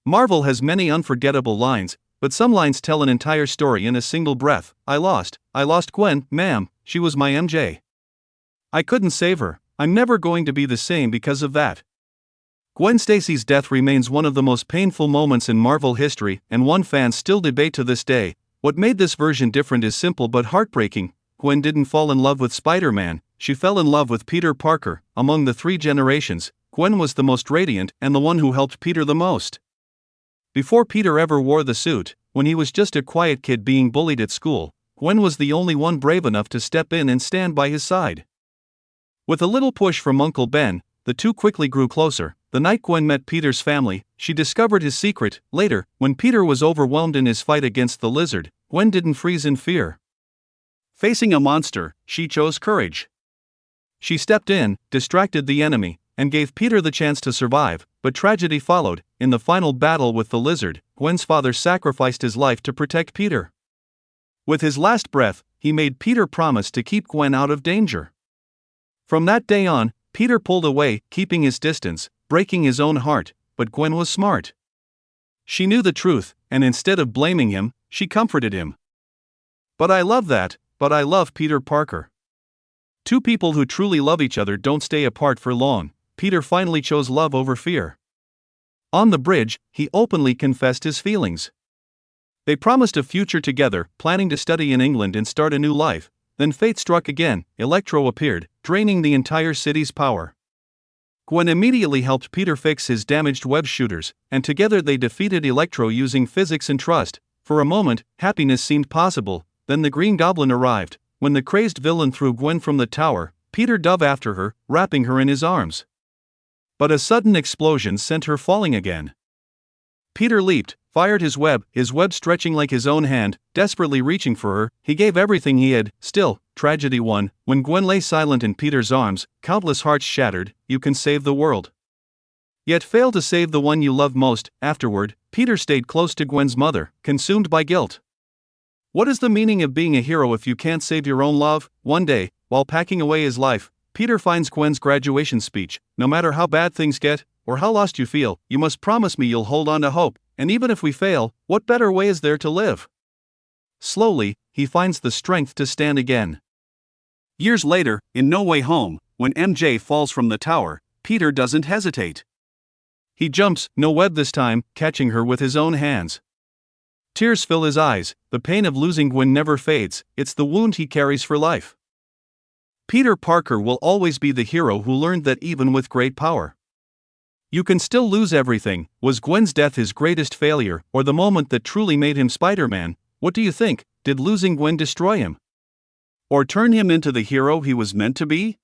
Marvel has many unforgettable lines, but some lines tell an entire story in a single breath. I lost Gwen, ma'am, she was my MJ. I couldn't save her, I'm never going to be the same because of that. Gwen Stacy's death remains one of the most painful moments in Marvel history, and one fans still debate to this day. What made this version different is simple but heartbreaking. Gwen didn't fall in love with Spider-Man, she fell in love with Peter Parker. Among the three generations, Gwen was the most radiant and the one who helped Peter the most. Before Peter ever wore the suit, when he was just a quiet kid being bullied at school, Gwen was the only one brave enough to step in and stand by his side. With a little push from Uncle Ben, the two quickly grew closer. The night Gwen met Peter's family, she discovered his secret. Later, when Peter was overwhelmed in his fight against the lizard, Gwen didn't freeze in fear. Facing a monster, she chose courage. She stepped in, distracted the enemy, and gave Peter the chance to survive, but tragedy followed. In the final battle with the lizard, Gwen's father sacrificed his life to protect Peter. With his last breath, he made Peter promise to keep Gwen out of danger. From that day on, Peter pulled away, keeping his distance, breaking his own heart, but Gwen was smart. She knew the truth, and instead of blaming him, she comforted him. But I love Peter Parker. Two people who truly love each other don't stay apart for long. Peter finally chose love over fear. On the bridge, he openly confessed his feelings. They promised a future together, planning to study in England and start a new life. Then fate struck again. Electro appeared, draining the entire city's power. Gwen immediately helped Peter fix his damaged web shooters, and together they defeated Electro using physics and trust. For a moment, happiness seemed possible. Then the Green Goblin arrived. When the crazed villain threw Gwen from the tower, Peter dove after her, wrapping her in his arms. But a sudden explosion sent her falling again. Peter leaped, fired his web stretching like his own hand, desperately reaching for her. He gave everything he had. Still, tragedy won. When Gwen lay silent in Peter's arms, countless hearts shattered. You can save the world, yet fail to save the one you love most. Afterward, Peter stayed close to Gwen's mother, consumed by guilt. What is the meaning of being a hero if you can't save your own love? One day, while packing away his life, Peter finds Gwen's graduation speech. No matter how bad things get, or how lost you feel, you must promise me you'll hold on to hope, and even if we fail, what better way is there to live? Slowly, he finds the strength to stand again. Years later, in No Way Home, when MJ falls from the tower, Peter doesn't hesitate. He jumps, no web this time, catching her with his own hands. Tears fill his eyes. The pain of losing Gwen never fades, it's the wound he carries for life. Peter Parker will always be the hero who learned that even with great power, you can still lose everything. Was Gwen's death his greatest failure, or the moment that truly made him Spider-Man? What do you think? Did losing Gwen destroy him, or turn him into the hero he was meant to be?